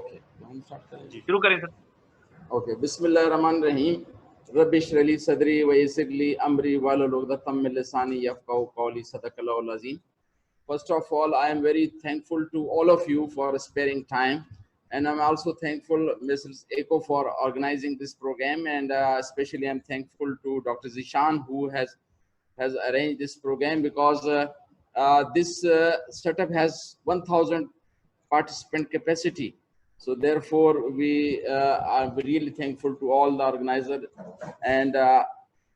Okay, हम start करें जी, शुरू करें सर। ओके, बिस्मिल्लाहिर्रहमानिर्रहीम। रब्बि इश्रह ली सदरी व यस्सिर ली अमरी वाहलुल उक़दतम मिन लिसानी यफ़क़हू क़ौली। सदक़ल्लाहुल अज़ीम। First of all, I am very thankful to all of you for sparing time, and I'm also thankful Mrs. Eko for organizing this program, and especially I'm thankful to Dr. Zishan who has arranged this program, because this setup has 1,000 participant capacity. So therefore, we are really thankful to all the organizers, and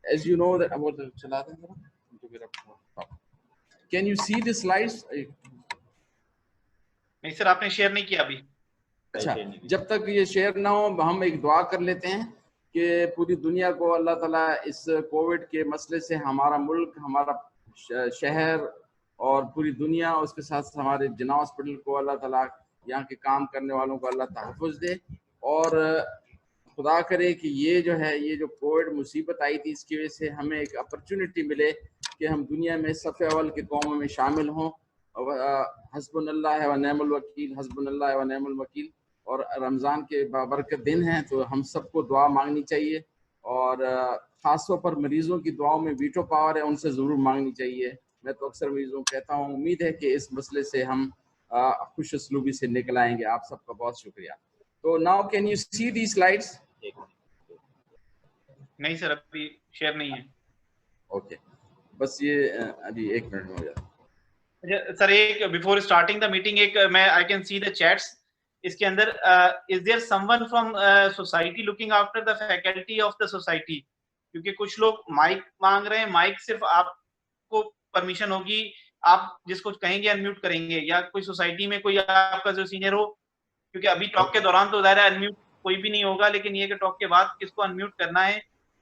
as you know that about the. Can you see the slides? नहीं sir, आपने share नहीं किया अभी। अच्छा, जब तक ये share ना हो हम एक दुआ कर लेते हैं कि पूरी दुनिया को अल्लाह ताला इस कोविड के मसले से, हमारा मुल्क, हमारा शहर और पूरी दुनिया, उसके साथ हमारे जिन्ना हॉस्पिटल को अल्लाह ताला, यहाँ के काम करने वालों को अल्लाह तहफ़्फ़ुज़ दे, और खुदा करे कि ये जो कोविड मुसीबत आई थी, इसकी वजह से हमें एक अपॉर्चुनिटी मिले कि हम दुनिया में सफ़े अव्वल के कौमों में शामिल हों। हस्बुनल्लाह व निअमल वकील, हस्बुनल्लाह व निअमल वकील। और रमज़ान के बाबरकत दिन हैं, तो हम सबको दुआ मांगनी चाहिए, और ख़ासतौर पर मरीज़ों की दुआओं में वीटो पावर है, उनसे ज़रूर मांगनी चाहिए। मैं तो अक्सर मरीज़ों को कहता हूँ, उम्मीद है कि इस मसले से हम खुश उसलूबी से निकल आएंगे। आप सबका बहुत शुक्रिया। तो now can you see the slides? नहीं सर, अभी शेयर नहीं है। ओके, बस ये अभी 1 मिनट में हो जाए। सर, एक बिफोर स्टार्टिंग द मीटिंग, एक मैं I can see the chats. इसके अंदर is there someone from society looking after the faculty of the society? क्योंकि कुछ लोग माइक मांग रहे हैं। माइक सिर्फ आपको परमिशन होगी, आप जिसको कहेंगे अनम्यूट करेंगे, या कोई सोसाइटी में कोई आपका जो सीनियर हो, क्योंकि अभी टॉक के दौरान तो ज़ाहिर है अनम्यूट कोई भी नहीं होगा, लेकिन ये कि टॉक के बाद किसको अनम्यूट करना है,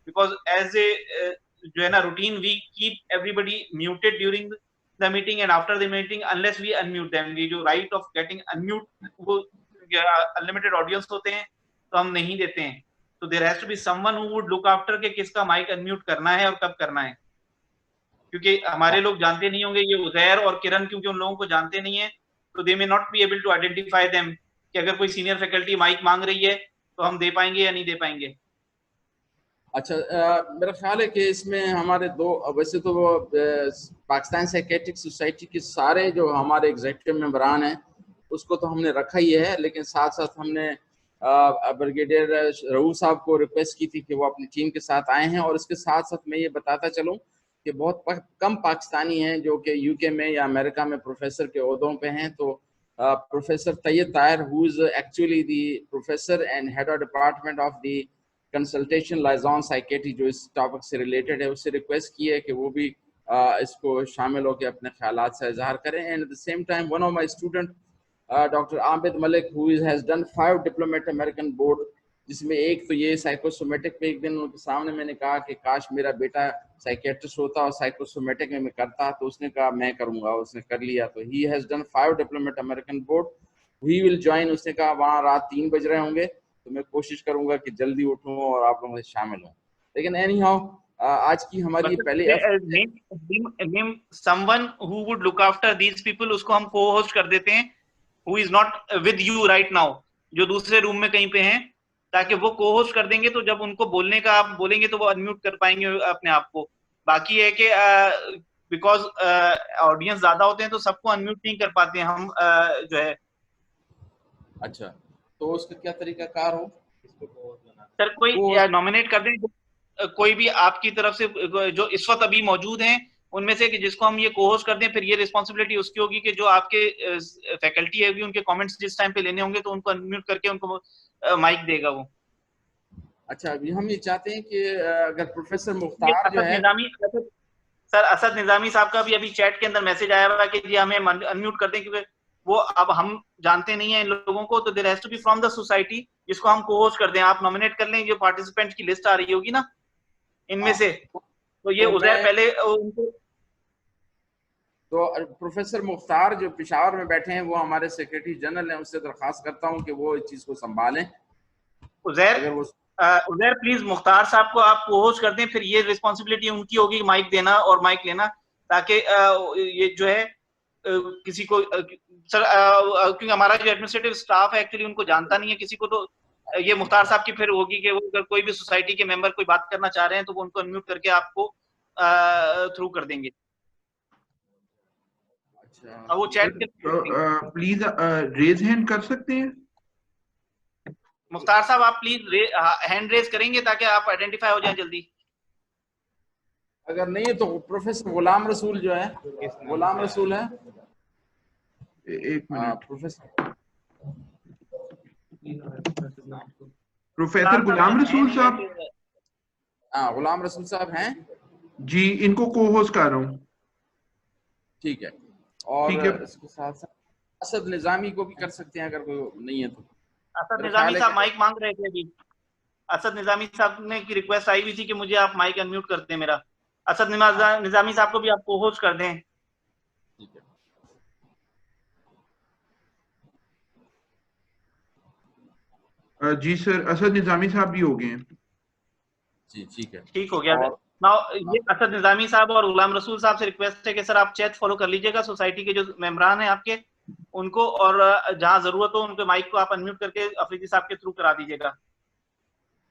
बिकॉज एज ए जो है ना routine, we keep everybody muted during the meeting and after the meeting unless we unmute them. ये जो right of getting unmute, वो unlimited audience होते हैं तो हम नहीं देते हैं। तो there has to be someone who would look after के किसका माइक unmute करना है और कब करना है, क्योंकि हमारे लोग जानते नहीं होंगे, ये उजैर और किरण क्योंकि उन लोगों को जानते नहीं है, तो they may not be able to identify them कि अगर कोई सीनियर फैकल्टी माइक मांग रही है तो हम दे पाएंगे या नहीं दे पाएंगे। अच्छा, मेरा ख्याल है कि इसमें हमारे वैसे तो वो पाकिस्तान साइकेट्रिक सोसाइटी के सारे जो हमारे एग्जीक्यूटिव मेंबरान हैं उसको तो हमने रखा ही है, लेकिन साथ साथ हमने ब्रिगेडियर रऊफ साहब को रिक्वेस्ट की थी कि वो अपनी टीम के साथ आए हैं। और इसके साथ साथ मैं ये बताता चलूँ कि बहुत कम पाकिस्तानी हैं जो कि यूके में या अमेरिका में प्रोफेसर के ओहदों पे हैं। तो professor Tayyab Tahir, who is actually the professor and head of department of the consultation liaison psychiatry, जो इस टॉपिक से रिलेटेड है, उससे रिक्वेस्ट की है कि वो भी इसको शामिल होकर अपने ख्यालात से इजहार करें। And at the same time one of my student doctor Abid Malik, who has done 5 diplomat American board, जिसमें एक तो ये साइकोसोमेटिक में, एक दिन उनके सामने मैंने कहा कि काश मेरा बेटा साइकेट्रिस्ट होता और साइकोसोमेटिक में मैं करता, तो उसने कहा मैं करूँगा, उसने कर लिया। तो he has done 5 diplomat American board, he will join. उसने कहा वहाँ रात 3 बज रहे होंगे, तो मैं कोशिश करूंगा कि जल्दी उठूं और आप लोगों से शामिल हूं। लेकिन एनी हाउ, आज की हमारी पहली name someone who would look after these people, उसको हम को होस्ट कर देते हैं, who is not with you right now, जो दूसरे रूम में कहीं पे हैं, ताकि वो को होस्ट कर देंगे। तो जब उनको बोलने का आप बोलेंगे तो वो अनम्यूट कर पाएंगे अपने आप को। बाकी है कि बिकॉज ऑडियंस ज्यादा होते हैं तो सबको अनम्यूट नहीं कर पाते हम जो है। अच्छा, तो उसका क्या तरीका कार हो? सर कोई नॉमिनेट कर दें, कोई भी आपकी तरफ से जो इस वक्त अभी मौजूद हैं उनमें से, कि जिसको हम ये को-होस्ट कर दें। फिर ये रिस्पॉन्सिबिलिटी उसकी होगी कि जो आपके फैकल्टी है उनके कमेंट्स जिस टाइम पे लेने होंगे तो उनको अनम्यूट करके उनको माइक देगा वो। अच्छा, अभी हम ये चाहते हैं कि अगर प्रोफेसर मुख्तार जो है, सर असद निजामी साहब का भी अभी चैट के अंदर मैसेज आया हुआ है कि जी हमें अनम्यूट कर दें, क्योंकि वो अब हम जानते नहीं है इन लोगों को। तो there has to be from the society, जिसको हम को-होस्ट कर दें। आप नॉमिनेट कर लें, जो पार्टिसिपेंट की लिस्ट आ रही होगी ना इनमें से, तो ये उजैर पहले उनको। तो प्रोफेसर मुख्तार जो पेशावर में बैठे हैं, वो हमारे सेक्रेटरी जनरल हैं, उससे दरख्वास्त करता हूं कि वो इस चीज को संभालें। उजैर प्लीज मुख्तार साहब को आप को-होस्ट कर दें, फिर ये रिस्पॉन्सिबिलिटी उनकी होगी माइक देना और माइक लेना, ताकि ये जो है किसी को सर क्योंकि हमारा जो एडमिनिस्ट्रेटिव स्टाफ है एक्चुअली उनको जानता नहीं है किसी को, तो ये मुख्तार साहब की फिर होगी कि वो अगर कोई भी सोसाइटी के मेंबर कोई बात करना चाह रहे हैं तो वो उनको अनम्यूट करके आपको थ्रू कर देंगे। अच्छा, वो चैट प्लीज रेज हैंड कर सकते हैं। मुख्तार साहब आप प्लीज हैंड रेज करेंगे ताकि आप आइडेंटिफाई हो जाएं जल्दी। अगर नहीं है तो प्रोफेसर गुलाम रसूल जो है, गुलाम रसूल है। एक मिनट, प्रोफेसर गुलाम रसूल साहब। हाँ, गुलाम रसूल साहब हैं जी, इनको को होस्ट कर रहा हूँ। ठीक है। और ठीक है। इसके साथ साथ असद निजामी को भी कर सकते हैं अगर कोई नहीं है तो। असद निजामी साहब माइक मांग रहे थे अभी। असद निजामी साहब ने की रिक्वेस्ट आई हुई थी कि मुझे आप माइक अनम्यूट कर दें मेरा। असद निजामी साहब को भी आप को होस्ट कर दें। ठीक है। जी सर, असद निजामी साहब भी हो गए हैं। जी ठीक है, ठीक हो गया। नाउ ये असद निजामी साहब और गुलाम रसूल साहब से रिक्वेस्ट है कि सर आप चैट फॉलो कर लीजिएगा सोसाइटी के जो मेंबरान हैं आपके उनको, और जहां जरूरत हो उनके माइक को आप अनम्यूट करके अफरीदी साहब के थ्रू करा दीजिएगा।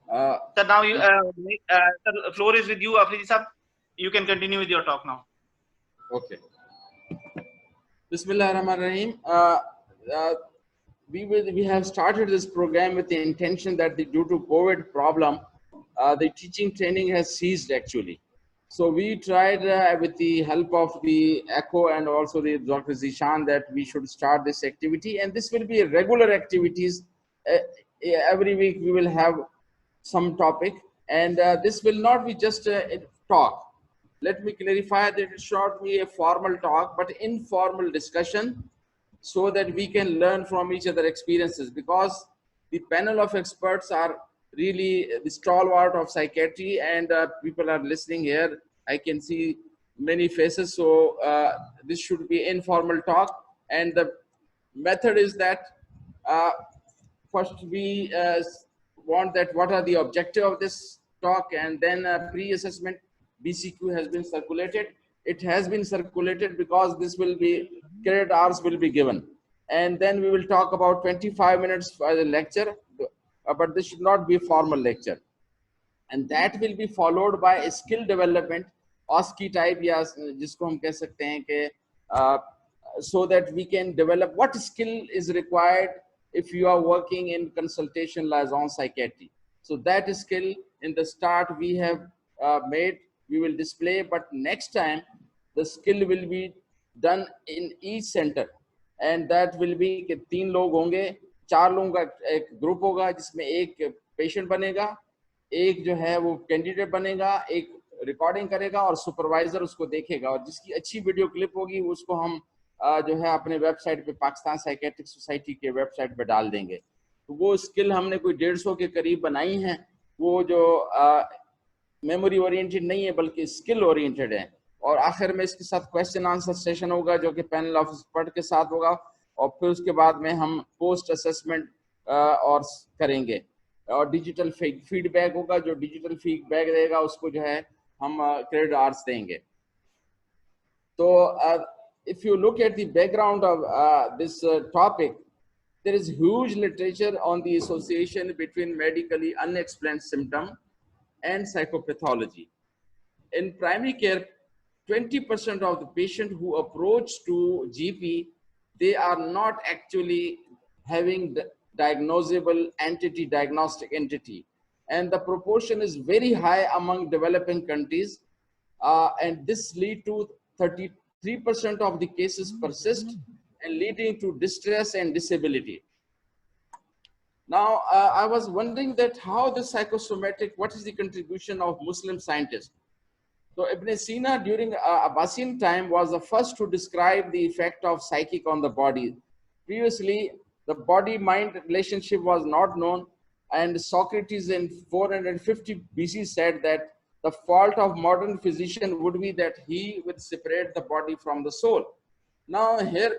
Sir now sir floor is with you Afridi साहब, you can continue with your talk now. Okay. Bismillahirrahmanirrahim. We have started this program with the intention that due to COVID problem, the teaching training has ceased actually. So we tried with the help of the ECHO and also the Dr. Zishan that we should start this activity, and this will be a regular activities. Every week we will have some topic, and this will not be just a talk. Let me clarify that it should not be a formal talk, but informal discussion so that we can learn from each other experiences, because the panel of experts are really the stalwart of psychiatry, and people are listening here. I can see many faces. So this should be informal talk. And the method is that first we want that what are the objective of this talk, and then pre-assessment BCQ has been circulated. It has been circulated because this will be credit hours will be given, and then we will talk about 25 minutes for the lecture, but this should not be a formal lecture, and that will be followed by a skill development OSCE type, या जिसको हम कह सकते हैं कि so that we can develop what skill is required if you are working in consultation liaison psychiatry. So that skill in the start we have made, we will display, but next time the skill will be done in each center, and that will be कि 3 लोग होंगे, 4 लोगों का एक group होगा जिसमें एक patient बनेगा, एक जो है वो कैंडिडेट बनेगा, एक रिकॉर्डिंग करेगा और सुपरवाइजर उसको देखेगा, और जिसकी अच्छी वीडियो क्लिप होगी उसको हम जो है अपने वेबसाइट पे पाकिस्तान साइकेट्रिक सोसाइटी के वेबसाइट पे डाल देंगे। तो वो स्किल हमने कोई 150 के करीब बनाई हैं, वो जो मेमोरी ओरिएंटेड नहीं है बल्कि स्किल ओरिएंटेड है। और आखिर में इसके साथ क्वेश्चन आंसर सेशन होगा जो कि पैनल ऑफ एक्सपर्ट के साथ होगा, और फिर उसके बाद में हम पोस्ट असेसमेंट और करेंगे, और डिजिटल फीडबैक होगा। जो डिजिटल फीडबैक देगा उसको जो है हम क्रेडिट आवर्स देंगे। तो if you look at the background of this topic, there is huge literature on the association between medically unexplained symptom and psychopathology. In primary care, 20% of the patient who approach to GP, they are not actually having the diagnosable entity, diagnostic entity. And the proportion is very high among developing countries. And this lead to 33% of the cases persist and leading to distress and disability. Now, I was wondering that how the psychosomatic, what is the contribution of Muslim scientists? So Ibn Sina during Abbasian time was the first to describe the effect of psychic on the body. Previously, the body-mind relationship was not known, and Socrates in 450 BC said that the fault of modern physician would be that he would separate the body from the soul. Now here,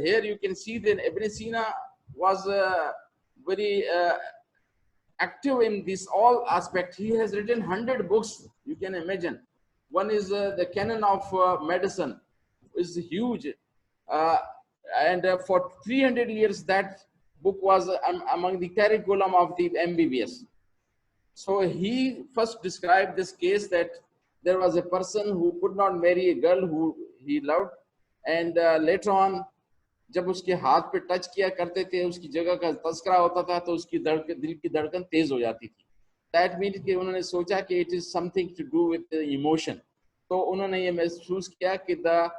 here you can see that Ibn Sina was very active in this all aspect. He has written 100 books, you can imagine. One is the canon of medicine, is huge. And for 300 years, that book was among the curriculum of the MBBS. So he first described this case that there was a person who could not marry a girl who he loved, and later on, जब उसके हाथ पे touch किया करते थे, उसकी जगह का तस्करा होता था, तो उसकी दिल की धड़कन तेज हो जाती थी. That means कि उन्होंने सोचा कि it is something to do with the emotion. तो उन्होंने ये महसूस किया कि the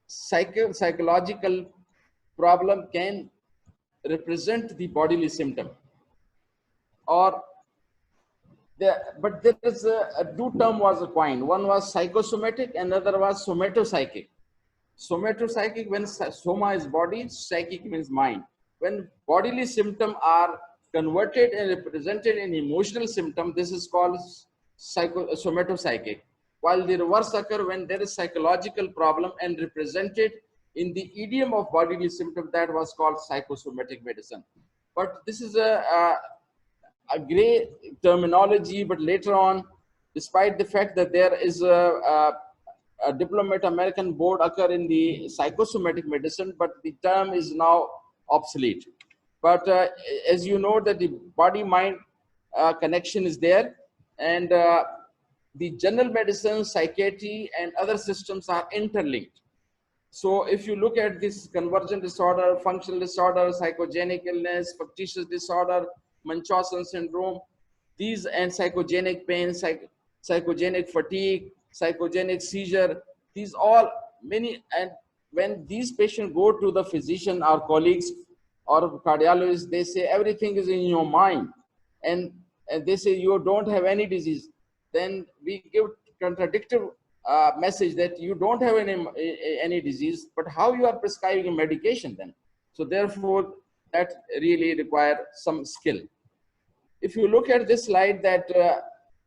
psychological problem can represent the bodily symptom. Or but there is a two term was coined. One was psychosomatic, another was somatopsychic. Somatopsychic, when soma is body, psychic means mind. When bodily symptoms are converted and represented in emotional symptom, this is called somatopsychic. While the reverse occur when there is psychological problem and represented in the idiom of bodily symptom, that was called psychosomatic medicine. But this is a gray terminology, but later on, despite the fact that there is a diplomat American board occur in the psychosomatic medicine, but the term is now obsolete. But as you know that the body-mind connection is there, and the general medicine, psychiatry, and other systems are interlinked. So if you look at this convergent disorder, functional disorder, psychogenic illness, factitious disorder, Munchausen syndrome, these and psychogenic pain, psychogenic fatigue, psychogenic seizure, these all many, and when these patients go to the physician or colleagues or cardiologists, they say everything is in your mind, and they say you don't have any disease. Then we give contradictory message that you don't have any disease, but how you are prescribing a medication then? So therefore, that really require some skill. If you look at this slide, that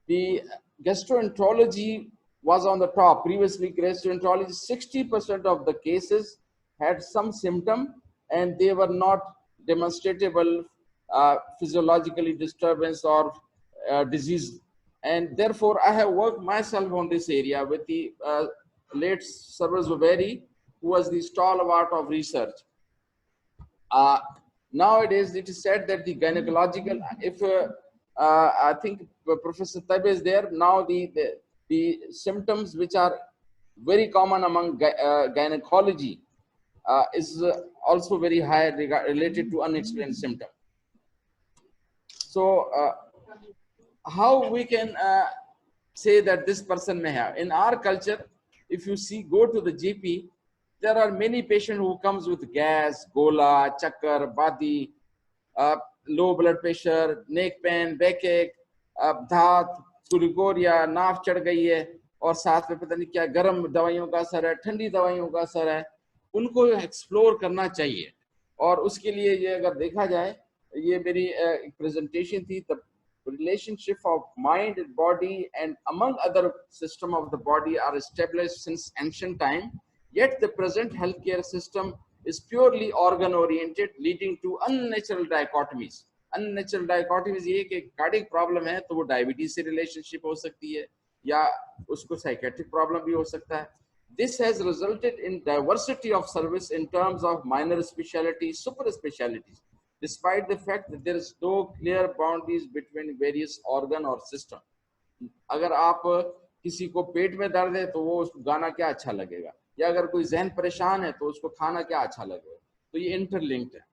the gastroenterology was on the top. Previously, gastroenterology, 60% of the cases had some symptom and they were not demonstrable physiologically disturbance or disease. And therefore, I have worked myself on this area with the late Sir Zuberi, who was the stalwart of research. Nowadays, it is said that the gynecological, if I think Professor Taib is there, now the symptoms which are very common among gynecology is also very high related to unexplained symptom. So how we can say that this person may have? In our culture, if you see, go to the GP, there are many patients who comes with gas, gola, chakkar, badi, low blood pressure, neck pain, backache, धात, सुरिकोरिया, नाफ चढ़ गई है, और साथ में पता नहीं क्या गर्म दवाइयों का असर है, ठंडी दवाइयों का असर है, उनको एक्सप्लोर करना चाहिए. और उसके लिए ये अगर देखा जाए, ये मेरी एक प्रेजेंटेशन थी, the relationship of mind and body and among other system of the body are established since ancient time. Yet the present healthcare system is purely organ oriented, leading to unnatural dichotomies. Unnatural dichotomies ये कि cardiac problem है तो वो diabetes से relationship हो सकती है या उसको साइकेट्रिक प्रॉब्लम भी हो सकता है. This has resulted in diversity of service in terms of minor specialties, super specialties, despite the fact that there is no clear boundaries between various organ or system. अगर आप किसी को पेट में दर्द है तो वो उसको गाना क्या अच्छा लगेगा, या अगर कोई जहन परेशान है तो उसको खाना क्या अच्छा लगेगा. तो ये इंटरलिंक्ड है.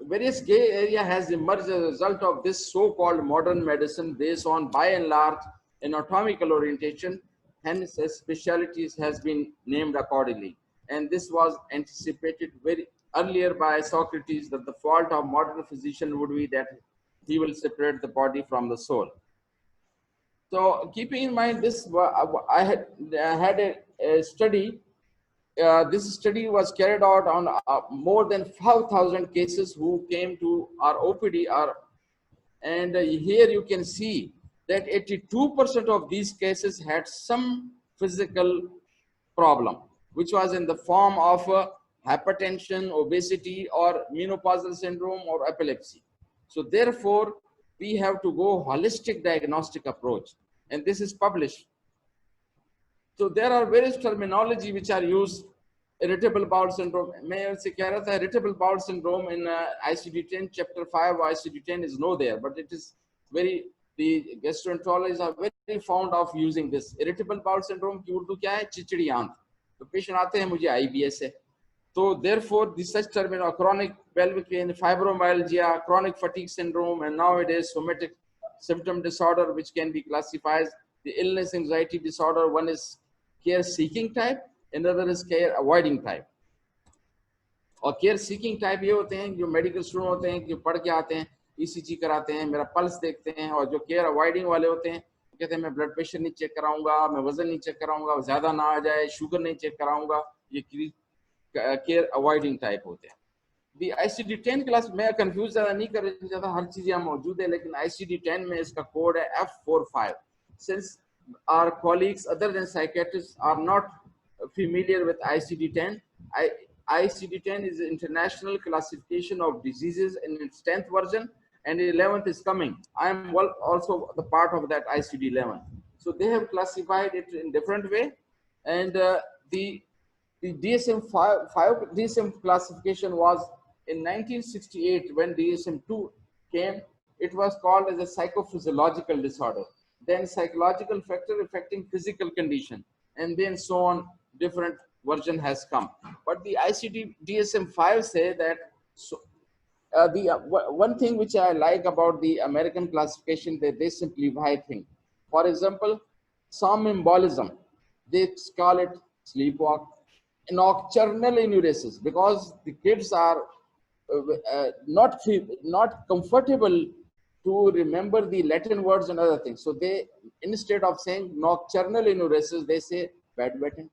Various gray area has emerged as a result of this so-called modern medicine based on by and large anatomical orientation. Hence, specialties has been named accordingly. And this was anticipated very earlier by Socrates, that the fault of modern physician would be that he will separate the body from the soul. So keeping in mind this, I had a study. This study was carried out on more than 5,000 cases who came to our OPD. And here you can see that 82% of these cases had some physical problem, which was in the form of hypertension, obesity, or menopausal syndrome or epilepsy. So therefore, we have to go holistic diagnostic approach. And this is published. So there are various terminology which are used. Irritable bowel syndrome. मैं उनसे कह रहा था irritable bowel syndrome in ICD-10 chapter 5 or ICD-10 is no there, but it is very, the gastroenterologists are very fond of using this. Irritable bowel syndrome की उर्दू क्या है? चिचड़ी आंत. तो पेशेंट आते हैं मुझे IBS है. So therefore, the such term, chronic pelvic pain, fibromyalgia, chronic fatigue syndrome, and nowadays somatic symptom disorder, which can be classified the illness anxiety disorder. One is care seeking type, another is care avoiding type. और care seeking type ये होते हैं जो medical student होते हैं कि पढ़ के आते हैं, ECG कराते हैं, मेरा पल्स देखते हैं, और जो केयर अवॉइडिंग वाले होते हैं कहते हैं मैं ब्लड प्रेशर नहीं चेक कराऊंगा, मैं वजन नहीं चेक कराऊंगा, ज्यादा ना आ जाए, शुगर नहीं चेक कराऊंगा, ये केयर अवॉइडिंग टाइप होते हैं. दी ICD-10 क्लास में कंफ्यूज ज्यादा नहीं कर ज्यादा, हर चीज यहाँ मौजूद है, लेकिन ICD-10 में इसका कोड है F45. Since our colleagues other than psychiatrists are not familiar with ICD-10, ICD-10 is the international classification of diseases in its 10th version, and 11th is coming. I am also the part of that ICD-11. So they have classified it in different way, and the DSM-5 DSM classification was in 1968 when DSM-2 came. It was called as a psychophysiological disorder, then psychological factor affecting physical condition, and then so on. Different version has come, but the ICD DSM-5 say that. So one thing which I like about the American classification, that they simplify things. For example, somnambulism, they call it sleepwalk. Nocturnal enuresis, because the kids are not comfortable to remember the Latin words and other things. So they, instead of saying nocturnal enuresis, they say bedwetting.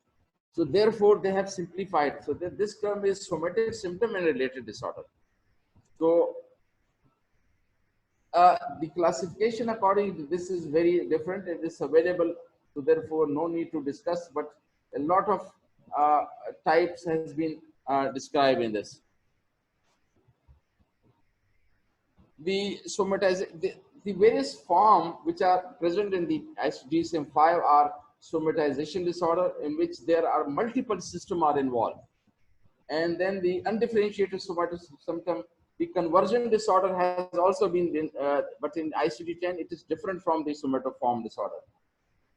So therefore, they have simplified. So this term is somatic symptom and related disorder. So the classification according to this is very different. It is available, so therefore no need to discuss. But a lot of types has been described in this. The various forms which are present in the DSM-5 are somatization disorder, in which there are multiple systems are involved, and then the undifferentiated somatic symptom. The conversion disorder has also been, but in ICD-10 it is different from the somatoform disorder.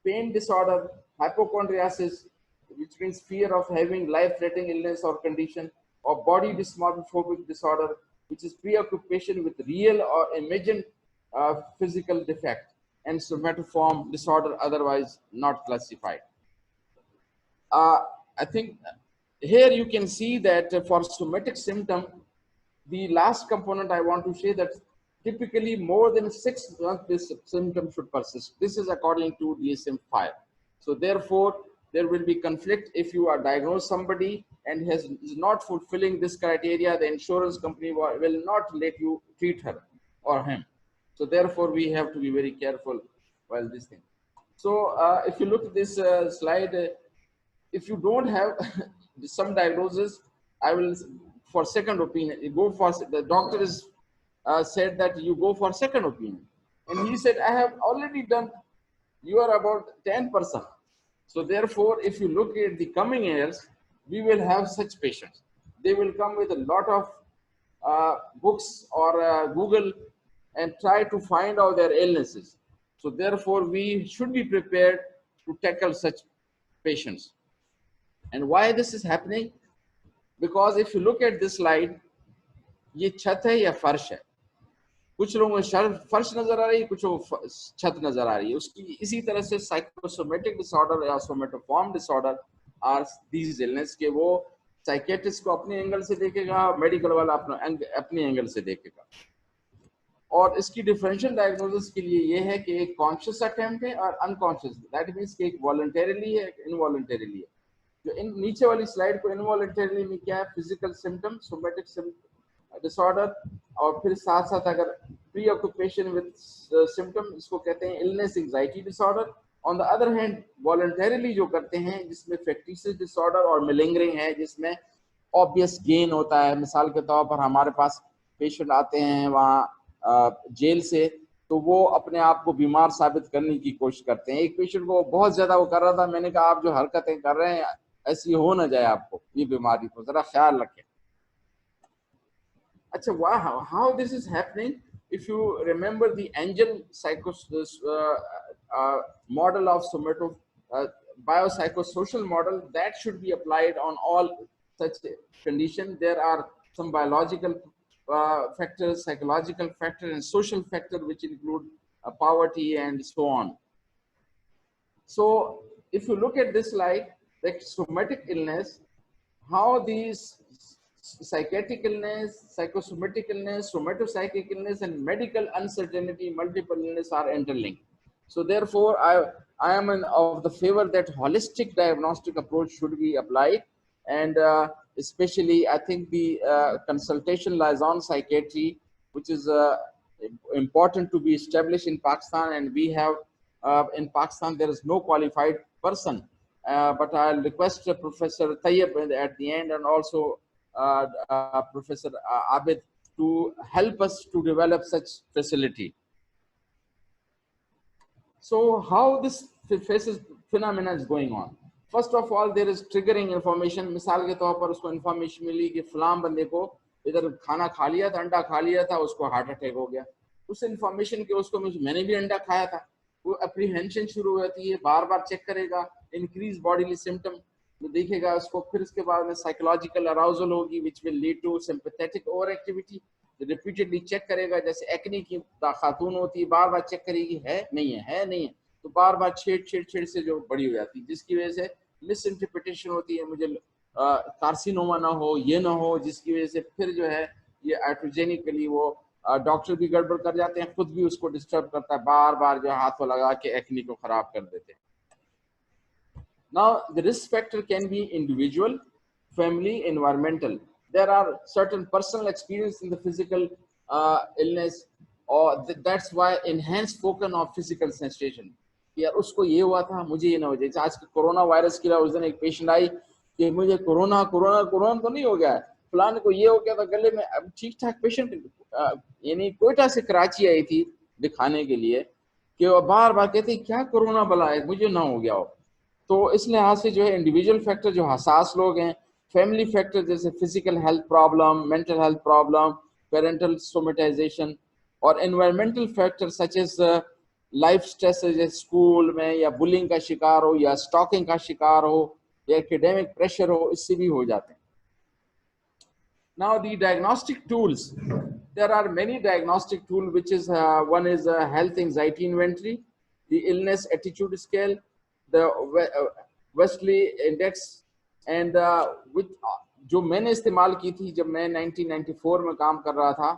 Pain disorder, hypochondriasis, which means fear of having life-threatening illness or condition, or body dysmorphophobic disorder, which is preoccupation with real or imagined physical defect, and somatoform disorder, otherwise not classified. I think here you can see that for somatic symptom, the last component I want to say that typically more than 6 months this symptom should persist. This is according to DSM-5. So therefore, there will be conflict if you are diagnosed somebody and is not fulfilling this criteria. The insurance company will not let you treat her or him. So therefore, we have to be very careful while this thing. So if you look at this slide, if you don't have some diagnosis, I will for second opinion. You go for, the doctor is said that you go for second opinion, and he said I have already done. You are about 10%. So therefore, if you look at the coming years, we will have such patients. They will come with a lot of books or Google and try to find out their illnesses. So therefore, we should be prepared to tackle such patients. And why this is happening? Because if you look at this slide, ये छत है या फर्श है? कुछ लोगों को फर्श नजर आ रही है, कुछ लोगों को छत नजर आ रही है. उसकी इसी तरह से साइकोसोमेटिक डिसऑर्डर या somatoform disorder are these illness के वो साइकेट्रिस्ट को अपने एंगल से देखेगा, मेडिकल वाला अपने एंगल से देखेगा. और इसकी डिफरेंशियल डायग्नोसिस के लिए ये है कि एक कॉन्शियस अटेम्प्ट है और अनकॉन्शियस. दैट मीन्स कि एक वॉलंटरीली है, एक इनवॉलंटरीली है. जो इन नीचे वाली स्लाइड को इनवॉलंटरीली में क्या है? फिजिकल सिम्टम, सोमेटिक डिसऑर्डर, और फिर साथ साथ अगर प्री ऑक्यूपेशन विद सिम्टम, इसको कहते हैं illness anxiety disorder. On the other hand voluntarily जो करते हैं, जिसमें फैक्टिशियस डिसऑर्डर और मिलिंगरिंग है, जिसमें ऑब्वियस गेन होता है. मिसाल के तौर पर हमारे पास पेशेंट आते हैं वहाँ जेल से, तो वो अपने आप को बीमार साबित करने की कोशिश करते हैं। एक पेशेंट को बहुत ज्यादा वो कर रहा था, मैंने कहा आप जो हरकतें कर रहे हैं ऐसी हो ना जाए आपको ये बीमारी, को जरा ख्याल रखें। अच्छा, how this is happening? If you remember the angel model of somato biopsychosocial model, that should be applied on all such conditions. There are some biological factors, psychological factors, and social factors, which include poverty and so on. So if you look at this like the somatic illness, how these psychiatric illness, psychosomatic illness, somatopsychic illness, and medical uncertainty, multiple illness are interlinked. So therefore, I am of the favor that holistic diagnostic approach should be applied, and especially I think the consultation liaison psychiatry, which is important to be established in Pakistan, and we have in Pakistan there is no qualified person, but I'll request Professor Tayyib at the end, and also Professor Abid, to help us to develop such facility. So how this faces phenomena is going on? First of all, there is triggering information. मिसाल के तौर पर उसको information मिली कि फलां बंदे को इधर खाना खा लिया था, अंडा खा लिया था, उसको हार्ट अटैक हो गया। उस information के उसको मैंने भी अंडा खाया था, वो apprehension शुरू होती है, बार बार चेक करेगा, increase bodily symptom देखेगा उसको, फिर उसके बाद में psychological arousal होगी, which will lead to sympathetic overactivity. Repeatedly check करेगा, जैसे एक्ने की खातून होती है, बार बार चेक करेगी है नहीं है, तो बार बार छेड़ से जो बड़ी हो जाती है, जिसकी वजह से मिस इंटरप्रिटेशन होती है, मुझे कार्सिनोमा ना हो, ये ना हो, जिसकी वजह से फिर जो है ये आइट्रोजेनिकली वो डॉक्टर भी गड़बड़ कर जाते हैं, खुद भी उसको डिस्टर्ब करता है, बार बार जो हाथों लगा के एक्ने को खराब कर देते हैं। Now the risk factor can be individual, family, environmental. There are certain personal experience in the physical illness, or that's why enhanced focus on physical sensation. यार उसको ये हुआ था, मुझे ये ना हो जाए। आज के कोरोना वायरस की उस दिन एक पेशेंट आई कि मुझे कोरोना तो नहीं हो गया, फलाने को ये हो गया था गले में। अब ठीक ठाक पेशेंट, यानी कोयटा से कराची आई थी दिखाने के लिए, कि वो बार बार कहती क्या कोरोना बला है, मुझे ना हो गया हो। तो इस लिहाज से जो है इंडिविजुअल फैक्टर जो हसास लोग हैं, फैमिली फैक्टर जैसे physical health problem, mental health problem, parental somatisation, और environmental factor such as life stress, जैसे स्कूल में या बुलिंग का शिकार हो, या स्टॉकिंग का शिकार हो, या एकेडमिक प्रेशर हो, इससे भी हो जाते हैं। Now the diagnostic tools, there are many diagnostic tools, which is one is a health anxiety inventory, the illness attitude scale, the Wesley index, and with जो मैंने इस्तेमाल की थी जब मैं 1994 में काम कर रहा था,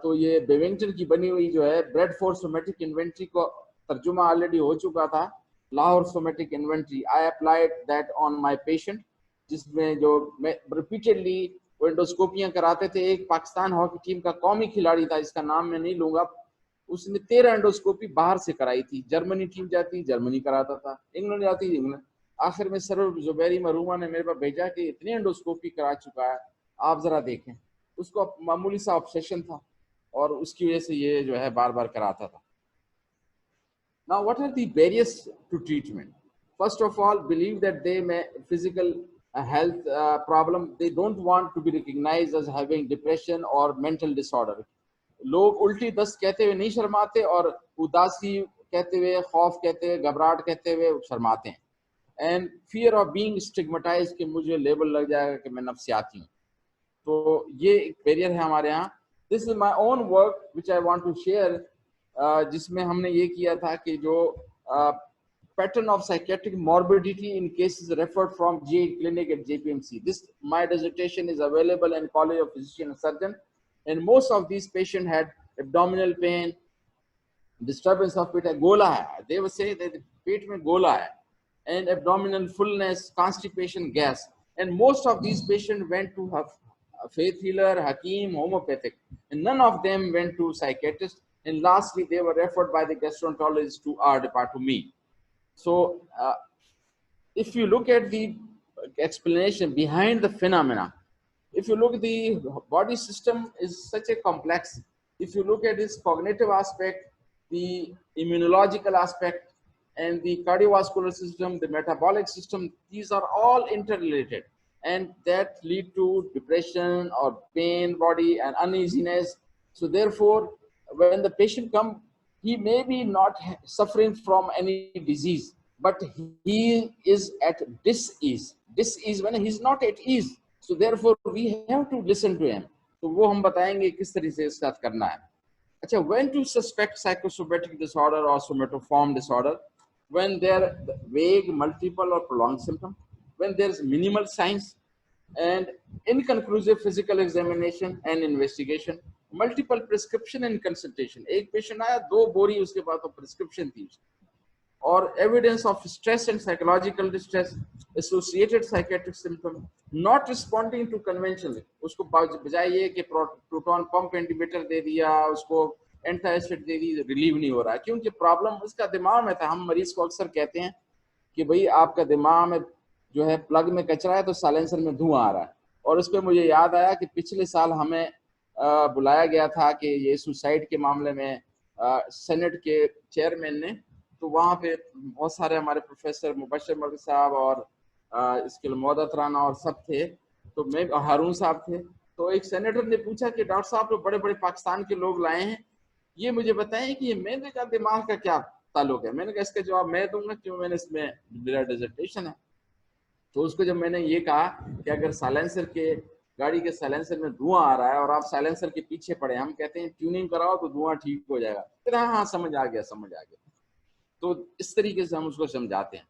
तो ये बेविंगटन की बनी हुई जो है ब्रेडफोर्ड सोमेटिक इन्वेंट्री को तर्जुमा ऑलरेडी हो चुका था, Lahore somatic inventory. I applied that on my patient, जिसमें जो मैं रिपीटेडली एंडोस्कोपियां कराते थे। एक पाकिस्तान हॉकी टीम का कौमी खिलाड़ी था, इसका नाम मैं नहीं लूंगा, उसने 13 एंडोस्कोपी बाहर से कराई थी। जर्मनी टीम जाती, जर्मनी कराता था, इंग्लैंड जाती, इंग्लैंड। आखिर में सर जुबैरी मरूमा ने मेरे पास भेजा कि इतनी एंडोस्कोपी करा चुका है, आप जरा देखें। उसको मामूली सा ऑब्सेशन था, और उसकी वजह से ये जो है बार बार कराता था। Now what are the barriers to treatment? First of all, believe that they may physical health problem, they don't want to be recognized as having depression or mental disorder. लोग उल्टी दस्त कहते हुए नहीं शर्माते, और उदासी कहते हुए, खौफ कहते हुए, घबराहट कहते हुए शर्माते हैं। एंड फियर ऑफ बीइंग स्टिग्मेटाइज्ड, कि मुझे लेबल लग जाएगा कि मैं नफ्सियाती हूँ, तो ये एक बैरियर है हमारे यहाँ। This is my own work which I want to share, जिसमें हमने ये किया था कि जो pattern of psychiatric morbidity in cases referred from GA clinic at JPMC. This, my dissertation is available in College of Physician and Surgeon, and most of these patients had abdominal pain, disturbance of pit, gola hai. They were saying that pit mein gola hai, and abdominal fullness, constipation, gas. And most of these patients went to have a faith healer, Hakim, homeopathic, and none of them went to psychiatrist. And lastly, they were referred by the gastroenterologist to our department, to me. So if you look at the explanation behind the phenomena, if you look at the body system is such a complex, if you look at its cognitive aspect, the immunological aspect, and the cardiovascular system, the metabolic system, these are all interrelated, and that lead to depression or pain body and uneasiness. So therefore, when the patient come, he may be not suffering from any disease, but he is at dis-ease. Dis-ease when he's not at ease. So therefore, we have to listen to him. तो वो हम बताएंगे किस तरह से इसका करना है. अच्छा, when to suspect psychosomatic disorder or somatoform disorder? When there are vague, multiple or prolonged symptoms, when there is minimal signs, and inconclusive physical examination and investigation, multiple prescription and consultation. एक patient आया, 2 बोरी उसके पास तो prescription थी, or evidence of stress and psychological distress, associated psychiatric symptom, not responding to conventional. उसको बजाय ये कि प्रोटॉन पंप इंडिकेटर दे दिया, उसको एंटासिड दे दी, रिलीव नहीं हो रहा है, क्योंकि प्रॉब्लम उसका दिमाग में था. हम मरीज को अक्सर कहते हैं कि भाई आपका दिमाग में जो है प्लग में कचरा है तो साइलेंसर में धुआं आ रहा है. और उस पर मुझे याद आया कि पिछले साल हमें बुलाया गया था कि ये सुसाइड के मामले में सेनेट के चेयरमैन ने, तो वहाँ पे बहुत सारे हमारे प्रोफेसर मुबशर मलिक साहब और इसके मोहद्दत राना और सब थे, तो मैं हारून साहब थे. तो एक सेनेटर ने पूछा कि डॉक्टर साहब तो बड़े बड़े पाकिस्तान के लोग लाए हैं, ये मुझे बताएं कि ये मेरे का दिमाग का क्या ताल्लुक है. मैंने कहा इसका जवाब मैं दूंगा, क्यों, मैंने इसमें मेरा डिसर्टेशन है. तो उसको जब मैंने ये कहा कि अगर साइलेंसर के गाड़ी के साइलेंसर में धुआं आ रहा है और आप साइलेंसर के पीछे पड़े, हम कहते हैं ट्यूनिंग कराओ तो धुआं ठीक हो जाएगा. फिर हाँ समझ आ गया. तो इस तरीके से हम उसको समझाते हैं.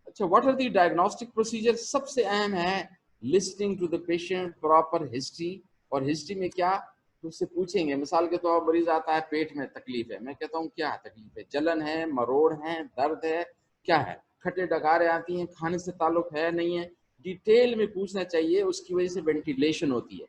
अच्छा, what are the diagnostic procedure? सबसे अहम है listing to the patient, proper history. और हिस्ट्री में क्या, तो उससे पूछेंगे. मिसाल के तौर पर मरीज आता है, पेट में तकलीफ है, मैं कहता हूँ क्या तकलीफ है, जलन है, मरोड़ है, दर्द है, क्या है, खट्टे डकारें आती हैं, खाने से ताल्लुक है नहीं है, डिटेल में पूछना चाहिए. उसकी वजह से वेंटिलेशन होती है.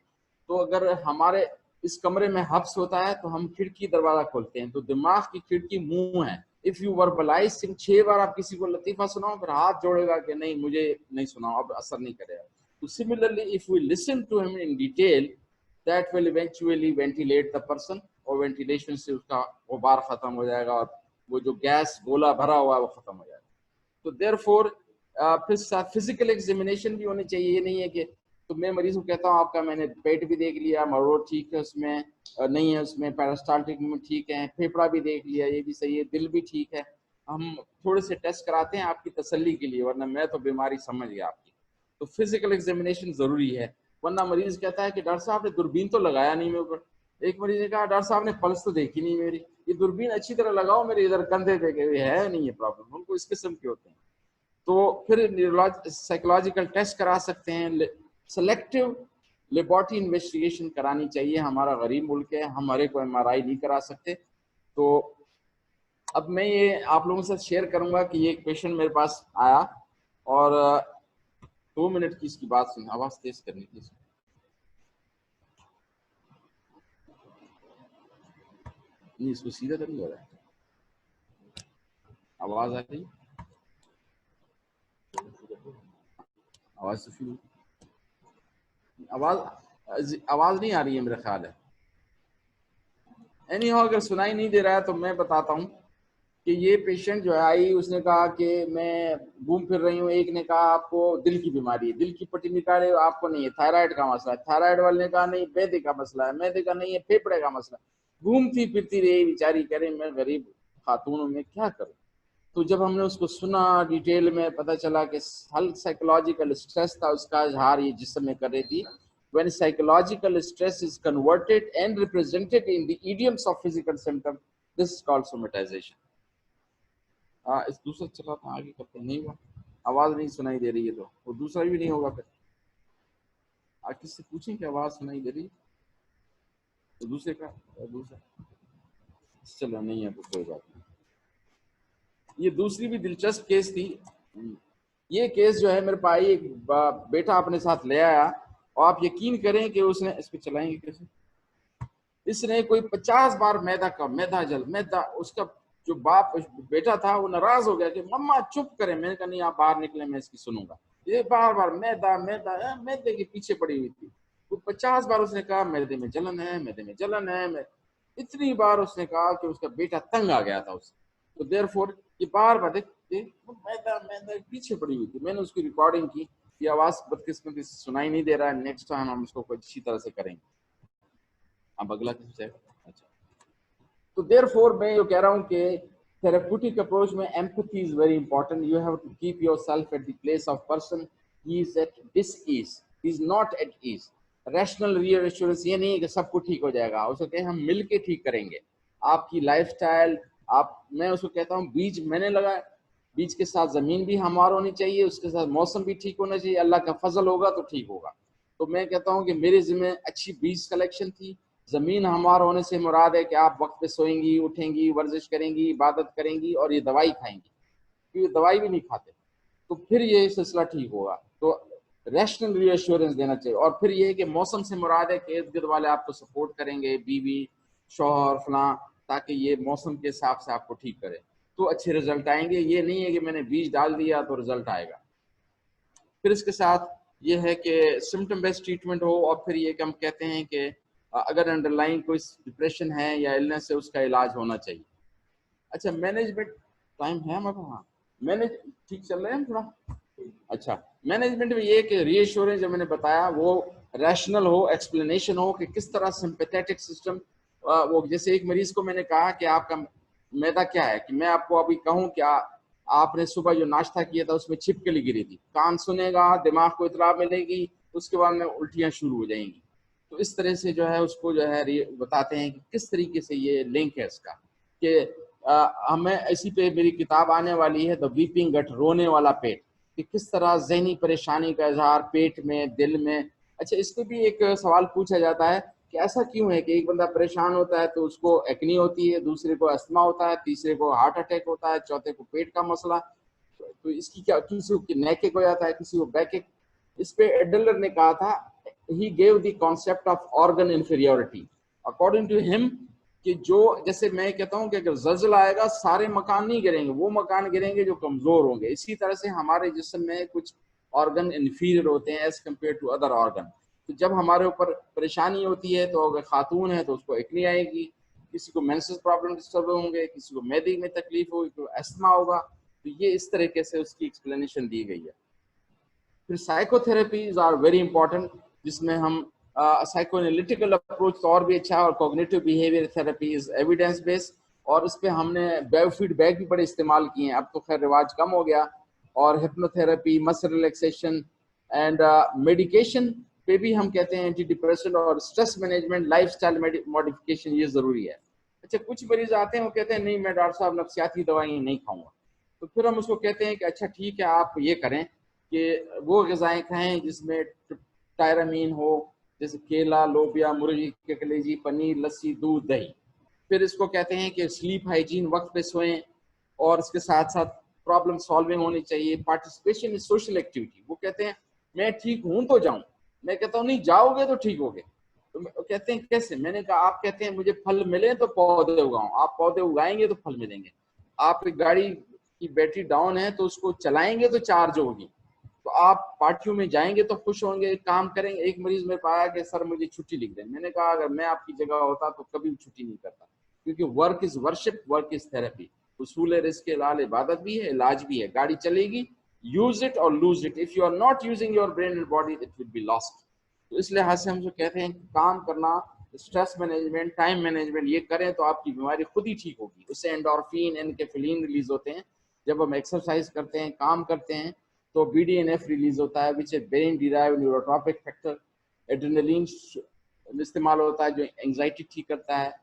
तो अगर हमारे इस कमरे में हब्स होता है तो हम खिड़की दरवाजा खोलते हैं, तो दिमाग की खिड़की मुंह है. इफ यू वर्बलाइज 6 बार आप किसी को लतीफा सुनाओ, फिर हाथ जोड़ेगा कि नहीं मुझे नहीं सुनाओ, अब असर नहीं करेगा. तो similarly if we listen to him in detail, that will eventually ventilate the person, और वेंटिलेशन से उसका गुबार खत्म हो जाएगा और वो जो गैस गोला भरा हुआ है वो खत्म हो जाएगा. तो देयरफॉर फिर साथ फिजिकल एग्जामिनेशन भी होनी चाहिए. ये नहीं है कि तो मैं मरीज को कहता हूँ आपका मैंने पेट भी देख लिया, मरोड़ ठीक है उसमें नहीं है, उसमें पेरिस्टाल्टिक में ठीक है, फेफड़ा भी देख लिया ये भी सही है, दिल भी ठीक है. हम थोड़े से टेस्ट कराते हैं आपकी तसल्ली के लिए, वरना मैं तो बीमारी समझ गया आपकी. तो फिजिकल एग्जामिनेशन जरूरी है. वरना मरीज कहता है कि डॉक्टर साहब ने दूरबीन तो लगाया नहीं मेरे ऊपर. एक मरीज ने कहा डॉक्टर साहब ने पल्स तो देखी नहीं मेरी, ये दूरबीन अच्छी तरह लगाओ मेरे इधर कंधे पे, है नहीं है प्रॉब्लम. उनको इस किस्म के होते हैं. तो फिर साइकोलॉजिकल टेस्ट करा सकते हैं. सेलेक्टिव लेबोरेटरी इन्वेस्टिगेशन करानी चाहिए. हमारा गरीब मुल्क है, हम हमारे को MRI नहीं करा सकते. तो अब मैं ये आप लोगों के साथ शेयर करूंगा कि ये एक पेशेंट मेरे पास आया और 2 मिनट की इसकी बात सुनी. आवाज तेज करनी थी. नहीं इसको सीधा तो नहीं हो रहा है. आवाज आ रही, आवाज तो शुरू, आवाज नहीं आ रही है मेरा ख्याल है. एनीहाउ अगर सुनाई नहीं दे रहा है तो मैं बताता हूँ कि ये पेशेंट जो है आई, उसने कहा कि मैं घूम फिर रही हूँ. एक ने कहा आपको दिल की बीमारी है, दिल की पट्टी निकाले, आपको नहीं है, थायराइड का मसला है. थायराइड वाले ने कहा नहीं मैदे का मसला है, मैदे का नहीं है, फेफड़े का मसला है. घूमती फिरती रही बेचारी, करे मैं गरीब खातून हूं, मैं क्या करूँ. तो जब हमने उसको सुना डिटेल में, पता चला कि हल साइकोलॉजिकल स्ट्रेस था, उसका इजहार ये जिस्म में कर रही थी. When psychological stress is converted and represented in the idioms of physical symptom, this is called somatization. इस दूसरा चला था आगे करते नहीं हुआ, आवाज नहीं सुनाई दे रही है तो वो दूसरा भी नहीं होगा. फिर आज किससे पूछें कि आवाज सुनाई दे रही है, तो दूसरे का दूसरा चलो नहीं है तो कोई बात नहीं. ये दूसरी भी दिलचस्प केस थी. ये केस जो है मेरे पास एक बेटा अपने साथ ले आया, और आप यकीन करें कि उसने, इस पे चलाएंगे कैसे, इसने कोई 50 बार मैदा उसका जो बाप बेटा था वो नाराज हो गया कि मम्मा चुप करें. मैंने कहा नहीं आप बाहर निकले, मैं इसकी सुनूंगा. ये बार बार मैदे के पीछे पड़ी हुई थी. वो 50 बार उसने कहा मैदे में जलन है, मैदे में जलन है. इतनी बार उसने कहा कि उसका बेटा तंग आ गया था उससे। तो देयरफॉर ये बार बार मैदा मैदा पीछे पड़ी हुई थी। मैंने उसकी रिकॉर्डिंग की, ये आवाज बदकिस्मती से सुनाई नहीं दे रहा है, नेक्स्ट टाइम हम इसको कोई अच्छी तरह से करेंगे। अब अगला क्लिप है। अच्छा, तो देयरफॉर मैं ये कह रहा हूँ कि therapeutic approach में empathy is very important. You have to keep yourself at the place of person. He is at dis-ease. He is not at ease. Rational reassurance ये नहीं है कि सब कुछ ठीक हो जाएगा, उसको कहें हम मिल के ठीक करेंगे। आपकी लाइफस्टाइल, आप, मैं उसको कहता हूँ बीज मैंने लगाया, बीज के साथ जमीन भी हमार होनी चाहिए, उसके साथ मौसम भी ठीक होना चाहिए, अल्लाह का फजल होगा तो ठीक होगा। तो मैं कहता हूँ कि मेरे जिम्मे अच्छी बीज कलेक्शन थी। जमीन हमार होने से मुराद है कि आप वक्त पे सोएंगी, उठेंगी, वर्जिश करेंगी, इबादत करेंगी और ये दवाई खाएंगी, क्योंकि दवाई भी नहीं खाते, तो फिर ये सिलसिला ठीक होगा। तो रैशनल रीअश्योरेंस देना चाहिए। और फिर ये है कि मौसम से मुराद है कि इर्द गिर्द वाले आपको सपोर्ट करेंगे, बीवी, शौहर, फलां, ताकि ये मौसम के हिसाब से आपको ठीक करे तो अच्छे रिजल्ट आएंगे। ये नहीं है कि मैंने बीज डाल दिया तो रिजल्ट आएगा। फिर इसके साथ ये है कि सिम्टम बेस्ड ट्रीटमेंट हो, और फिर ये कि हम कहते हैं कि अगर अंडरलाइन कोई डिप्रेशन है या इलनेस है उसका इलाज होना चाहिए। अच्छा, मैनेजमेंट टाइम है हमारे पास? हाँ, मैनेज ठीक चल रहे हैं थोड़ा। अच्छा, मैनेजमेंट में ये कि रीअश्योरेंस जो मैंने बताया वो रैशनल हो, एक्सप्लेनेशन हो कि किस तरह सिंपैथेटिक सिस्टम, वो जैसे एक मरीज को मैंने कहा कि आपका मैदा क्या है, कि मैं आपको अभी कहूँ कि आपने सुबह जो नाश्ता किया था उसमें छिपकली गिरी थी, कान सुनेगा, दिमाग को इतला मिलेगी, उसके बाद में उल्टियाँ शुरू हो जाएंगी। तो इस तरह से जो है उसको जो है बताते हैं कि किस तरीके से ये लिंक है इसका, कि हमें ऐसी पे मेरी किताब आने वाली है द वीपिंग गट, रोने वाला पेट, कि किस तरह जहनी परेशानी का इजहार पेट में, दिल में। अच्छा, इसको भी एक सवाल पूछा जाता है कि ऐसा क्यों है कि एक बंदा परेशान होता है तो उसको एक्नी होती है, दूसरे को अस्थमा होता है, तीसरे को हार्ट अटैक होता है, चौथे को पेट का मसला, तो इसकी क्या, किसी को नेक हो जाता है, किसी को बैक। इस पे एडलर ने कहा था, he gave the concept of organ inferiority according to him, कि जो, जैसे मैं कहता हूँ कि अगर जल्जला आएगा सारे मकान नहीं गिरेंगे, वो मकान गिरेंगे जो कमजोर होंगे। इसी तरह से हमारे जिस्म में कुछ ऑर्गन इन्फीरियर होते हैं as compare to other organ. तो जब हमारे ऊपर परेशानी होती है, तो अगर खातून है तो उसको एक्नी आएगी, किसी को मेंसेस प्रॉब्लम डिस्टर्ब होंगे, किसी को मैदे में तकलीफ होगी, तो अस्थमा होगा। तो ये इस तरीके से उसकी एक्सप्लेनेशन दी गई है। फिर साइकोथेरेपीज आर वेरी इंपॉर्टेंट, जिसमें हम साइकोएनालिटिकल अप्रोच तो और भी अच्छा है, और cognitive behaviour therapy is evidence based, और इस पे हमने बायोफीडबैक भी बड़े इस्तेमाल किए हैं, अब तो खैर रिवाज कम हो गया। और hypnotherapy, muscle relaxation and medication पे भी हम कहते हैं एंटी डिप्रेशन, और स्ट्रेस मैनेजमेंट, लाइफस्टाइल मॉडिफिकेशन ये जरूरी है। अच्छा, कुछ मरीज आते हैं वो कहते हैं नहीं मैं डॉक्टर साहब नफ्सियाती दवाई नहीं खाऊंगा, तो फिर हम उसको कहते हैं कि अच्छा ठीक है, आप ये करें कि वो ग़िज़ाएँ खाएं जिसमें टायरामीन हो, जैसे केला, लोबिया, मुर्गी के कलेजी, पनीर, लस्सी, दूध, दही। फिर इसको कहते हैं कि स्लीप हाइजीन, वक्त पे सोएं, और इसके साथ साथ प्रॉब्लम सॉल्विंग होनी चाहिए, पार्टिसिपेशन इन सोशल एक्टिविटी। वो कहते हैं मैं ठीक हूं तो जाऊं, मैं कहता हूँ नहीं जाओगे तो ठीक होगे। तो कहते हैं कैसे? मैंने कहा आप कहते हैं मुझे फल मिले तो पौधे उगाऊं, आप पौधे उगाएंगे तो फल मिलेंगे। आप गाड़ी की बैटरी डाउन है तो उसको चलाएंगे तो चार्ज होगी, तो आप पार्टियों में जाएंगे तो खुश होंगे, काम करेंगे। एक मरीज में पाया कि सर मुझे छुट्टी लिख दें, मैंने कहा अगर मैं आपकी जगह होता तो कभी छुट्टी नहीं करता, क्योंकि work is worship, work is therapy. उसूल रिज़्क़ के लाल इबादत भी है, इलाज भी है। गाड़ी चलेगी, यूज इट और lose it, if you are not using your brain and body it will be lost. तो इस लिहाज से हम जो कहते हैं काम करना, स्ट्रेस मैनेजमेंट, टाइम मैनेजमेंट ये करें तो आपकी बीमारी खुद ही ठीक होगी। उससे एंडोर्फिन, एनकेफिलिन रिलीज होते हैं। जब हम एक्सरसाइज करते हैं, काम करते हैं, तो BDNF रिलीज होता है, which is brain derived neurotrophic factor. Adrenaline इस्तेमाल होता है जो एंजाइटी ठीक करता है।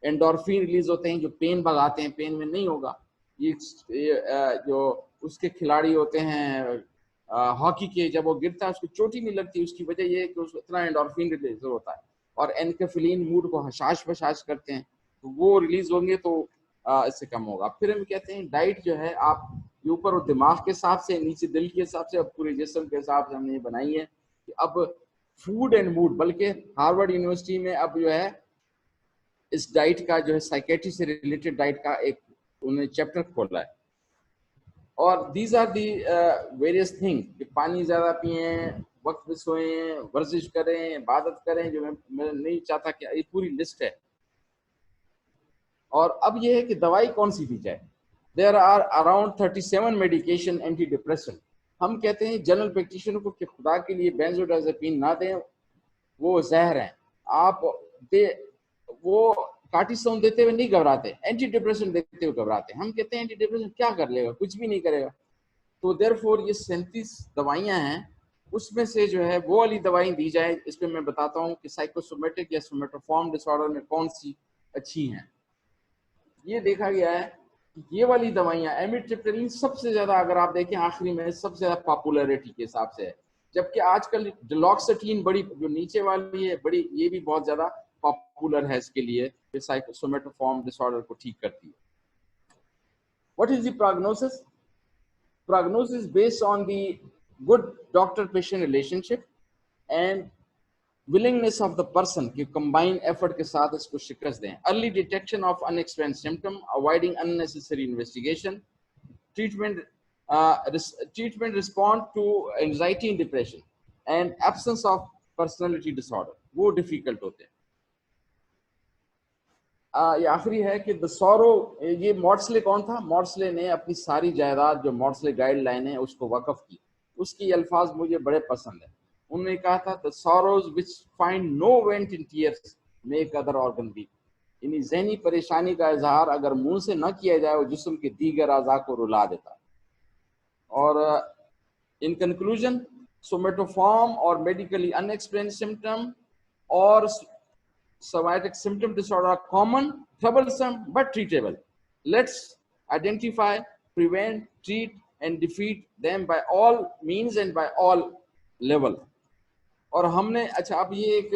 एंडोर्फिन रिलीज होते हैं जो पेन भगाते हैं, पेन में नहीं होगा। ये जो उसके खिलाड़ी होते हैं हॉकी के, जब वो गिरता है उसको चोट ही नहीं लगती, उसकी वजह ये है कि उसको इतना एंडोर्फिन रिलीज होता है। और एनकेफिलिन मूड को हशाश बशाश करते हैं, तो वो रिलीज होंगे तो इससे कम होगा। फिर हम कहते हैं डाइट जो है आप ऊपर और दिमाग के हिसाब से, नीचे दिल के हिसाब से, अब पूरे जिस्म के हिसाब से हमने बनाई है कि अब फूड एंड मूड, बल्कि हार्वर्ड यूनिवर्सिटी में अब जो है इस डाइट का जो है साइकेट्री से रिलेटेड डाइट का एक उन्होंने चैप्टर खोला है। और these are the various thing कि पानी ज़्यादा पिए, वक्त पे सोएं, वर्जिश करें, इबादत करें, जो मैं नहीं चाहता कि ये पूरी लिस्ट है। और अब ये है कि दवाई कौन सी दी जाए। There are around 37 medication anti depression. हम कहते हैं जनरल प्रैक्टिशनर को कि खुदा के लिए बेंजोडाइजेपिन ना दें, वो जहर हैं। आप दे वो कार्टिसोन देते हुए नहीं घबराते, एंटी डिप्रेशन देते हुए घबराते हैं। हम कहते हैं एंटी डिप्रेशन क्या कर लेगा, कुछ भी नहीं करेगा। तो देयरफॉर ये 37 दवाइयां हैं, उसमें से जो है वो वाली दवाई दी जाए। इस पर मैं बताता हूँ कि साइकोसोमेटिक या सोमेटोफॉर्म डिसऑर्डर में कौन सी अच्छी हैं। ये देखा गया है कि ये वाली दवाइयां एमिट्रिप्टाइलिन सबसे ज्यादा, अगर आप देखें आखिरी में, सबसे ज्यादा पॉपुलैरिटी के हिसाब से है। जबकि आजकल डिलॉक्सिटीन बड़ी, जो नीचे वाली है बड़ी, ये भी बहुत ज्यादा पॉपुलर है इसके लिए, साइकोसोमेटोफॉर्म डिसऑर्डर को ठीक करती है। What is the prognosis? Prognosis based on the good doctor-patient relationship and willingness of the person कि combine effort के साथ इसको शिकस्त दें। Early detection of unexplained symptom, avoiding unnecessary investigation, treatment respond to anxiety and depression, and absence of personality disorder, वो difficult होते हैं। ये आखिरी है कि द सॉरो, ये मॉर्सले कौन था? मॉर्सले ने अपनी सारी जायदाद, जो मॉर्सले गाइडलाइन है, उसको वक्फ की। उसकी अल्फाज मुझे बड़े पसंद है। उन्होंने कहा था the sorrows which find no vent in tears make other organ weak. यानी जहनी परेशानी का इजहार अगर मुंह से न किया जाए, वो जिस्म के दीगर अज़ा को रुला देता। और इन कंक्लूजन, सोमेटोफॉर्म और मेडिकली अनएक्सप्लेन्ड सिम्टम और somatic symptom disorder are common, troublesome, but treatable. Let's identify, prevent, treat, and defeat them by all means and by all level. और हमने, अच्छा अब ये एक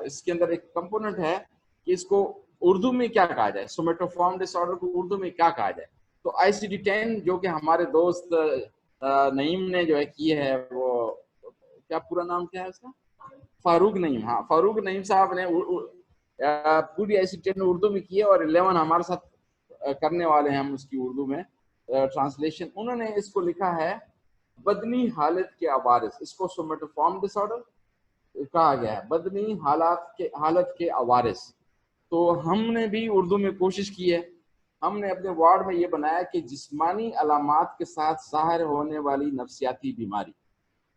इसके अंदर एक कंपोनेंट है कि इसको उर्दू में क्या कहा जाए, सोमेटोफॉर्म डिसऑर्डर को उर्दू में क्या कहा जाए। तो ICD-10 जो कि हमारे दोस्त नईम ने जो है की है, वो क्या पूरा नाम क्या है उसका? फारूक नईम। हाँ, फारूक नईम साहब ने पूरी ICD-10 उर्दू में की है और 11 हमारे साथ करने वाले हैं हम उसकी उर्दू में ट्रांसलेशन। उन्होंने इसको लिखा है बदनी हालत के अवारिस। इसको सोमेटोफॉर्म डिसऑर्डर कहा गया है, बदनी हालत के अवारिस। तो हमने भी उर्दू में कोशिश की है। हमने अपने वार्ड में ये बनाया कि जिस्मानी अलामात के साथ ज़ाहिर होने वाली नफ्सियाती बीमारी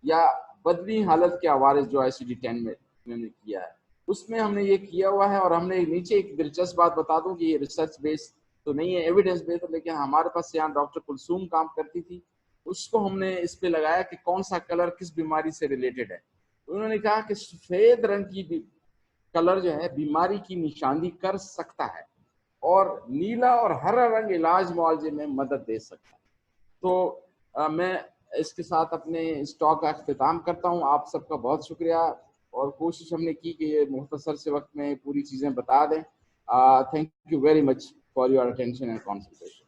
या बदनी हालत के अवारिस जो ICD-10 में मैंने किया है, उसमें हमने ये किया हुआ है। और हमने नीचे एक दिलचस्प बात बता दूं कि ये रिसर्च बेस्ड तो नहीं है, एविडेंस बेस्ड, लेकिन हमारे पास यहाँ डॉक्टर कुलसूम काम करती थी, उसको हमने इस पे लगाया कि कौन सा कलर किस बीमारी से रिलेटेड है। उन्होंने कहा कि सफेद रंग की कलर जो है बीमारी की निशानी कर सकता है, और नीला और हरा रंग इलाज मुआवजे में मदद दे सकता है। तो मैं इसके साथ अपने इस टॉक का अख्तिताम करता हूँ। आप सबका बहुत शुक्रिया, और कोशिश हमने की कि ये मुख्तसर से वक्त में पूरी चीज़ें बता दें। Thank you very much for your attention and concentration.